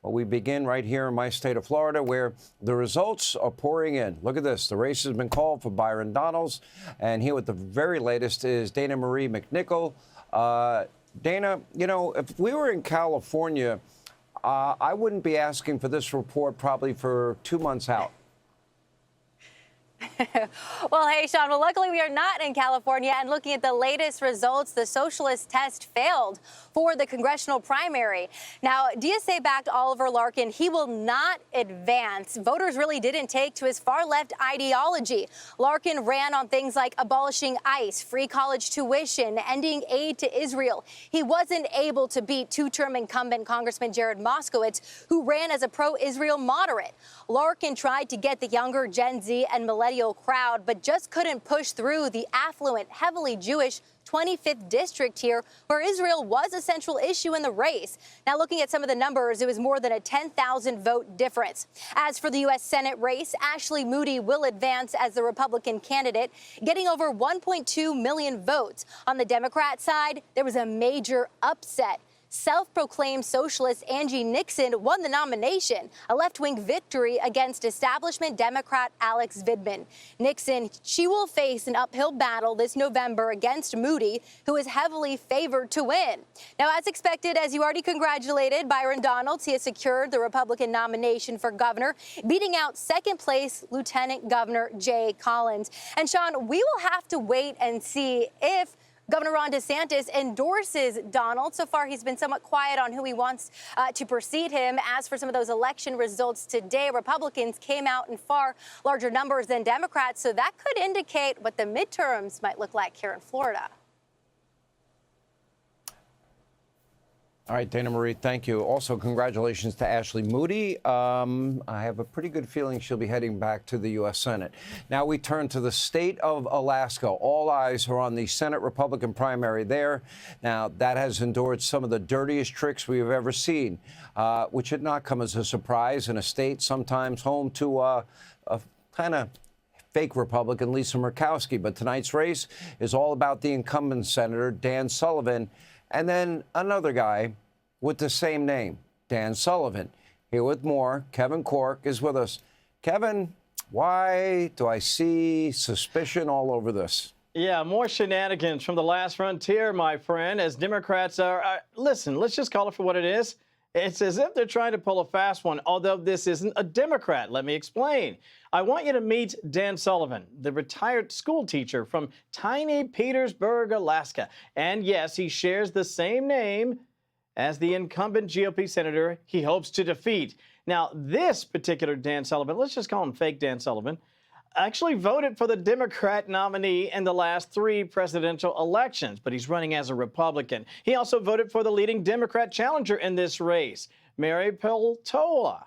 But we begin right here in my state of Florida, where the results are pouring in. Look at this. The race has been called for Byron Donalds. And here with the very latest is Danamarie McNicholl. Dana, you know, if we were in California, I wouldn't be asking for this report probably for 2 months out. Well, hey, Sean, well, luckily we are not in California. And looking at the latest results, the socialist test failed for the congressional primary. Now, DSA-backed Oliver Larkin, he will not advance. Voters really didn't take to his far-left ideology. Larkin ran on things like abolishing ICE, free college tuition, ending aid to Israel. He wasn't able to beat two-term incumbent Congressman Jared Moskowitz, who ran as a pro-Israel moderate. Larkin tried to get the younger Gen Z and millennial crowd, but just couldn't push through the affluent, heavily Jewish 25th district here, where Israel was a central issue in the race. Now, looking at some of the numbers, it was more than a 10,000 vote difference. As for the U.S. Senate race, Ashley Moody will advance as the Republican candidate, getting over 1.2 million votes. On the Democrat side, there was a major upset. Self-proclaimed socialist Angie Nixon won the nomination, a left-wing victory against establishment Democrat Alex Vidman. Nixon, she will face an uphill battle this November against Moody, who is heavily favored to win. Now, as expected, as you already congratulated Byron Donalds, he has secured the Republican nomination for governor, beating out second-place Lieutenant Governor Jay Collins. And, Sean, we will have to wait and see if Governor Ron DeSantis endorses Donald. So far, he's been somewhat quiet on who he wants to precede him. As for some of those election results today, Republicans came out in far larger numbers than Democrats. So that could indicate what the midterms might look like here in Florida. All right, Danamarie, thank you. Also, congratulations to Ashley Moody. I have a pretty good feeling she'll be heading back to the U.S. Senate. Now we turn to the state of Alaska. All eyes are on the Senate Republican primary there. Now, that has endured some of the dirtiest tricks we have ever seen, which should not come as a surprise in a state sometimes home to a kind of fake Republican, Lisa Murkowski. But tonight's race is all about the incumbent Senator, Dan Sullivan, and then another guy with the same name, Dan Sullivan. Here with more, Kevin Corke is with us. Kevin, why do I see suspicion all over this? Yeah, more shenanigans from the last frontier, my friend, as Democrats are listen, let's just call it for what it is. It's as if they're trying to pull a fast one, although this isn't a Democrat. Let me explain. I want you to meet Dan Sullivan, the retired school teacher from tiny Petersburg, Alaska. And yes, he shares the same name as the incumbent GOP senator he hopes to defeat. Now, this particular Dan Sullivan, let's just call him fake Dan Sullivan, actually voted for the Democrat nominee in the last 3 presidential elections, but he's running as a Republican. He also voted for the leading Democrat challenger in this race, Mary Peltola,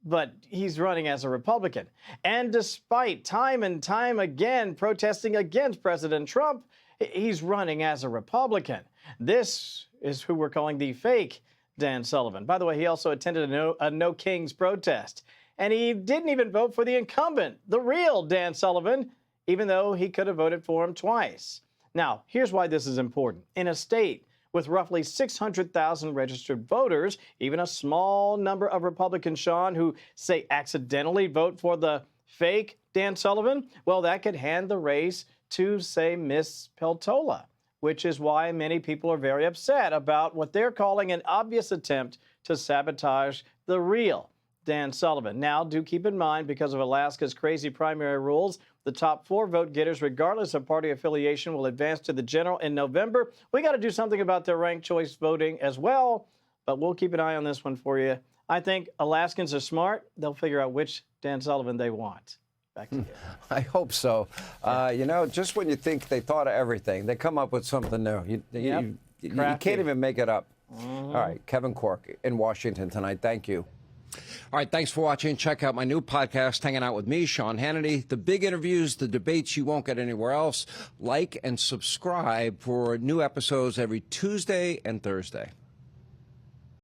but he's running as a Republican. And despite time and time again protesting against President Trump, he's running as a Republican. This is who we're calling the fake Dan Sullivan. By the way, he also attended a No Kings protest. And he didn't even vote for the incumbent, the real Dan Sullivan, even though he could have voted for him twice. Now, here's why this is important. In a state with roughly 600,000 registered voters, even a small number of Republicans, Sean, who say accidentally vote for the fake Dan Sullivan, well, that could hand the race to, say, Miss Peltola, which is why many people are very upset about what they're calling an obvious attempt to sabotage the real Dan Sullivan. Now, do keep in mind, because of Alaska's crazy primary rules, the top 4 vote getters, regardless of party affiliation, will advance to the general in November. We got to do something about their ranked choice voting as well, but we'll keep an eye on this one for you. I think Alaskans are smart. They'll figure out which Dan Sullivan they want. Back to you. I hope so. You know, just when you think they thought of everything, they come up with something new. You can't even make it up. All right, Kevin Corke in Washington tonight. Thank you. All right, thanks for watching. Check out my new podcast, Hanging Out with Me, Sean Hannity. The big interviews, the debates you won't get anywhere else. Like and subscribe for new episodes every Tuesday and Thursday.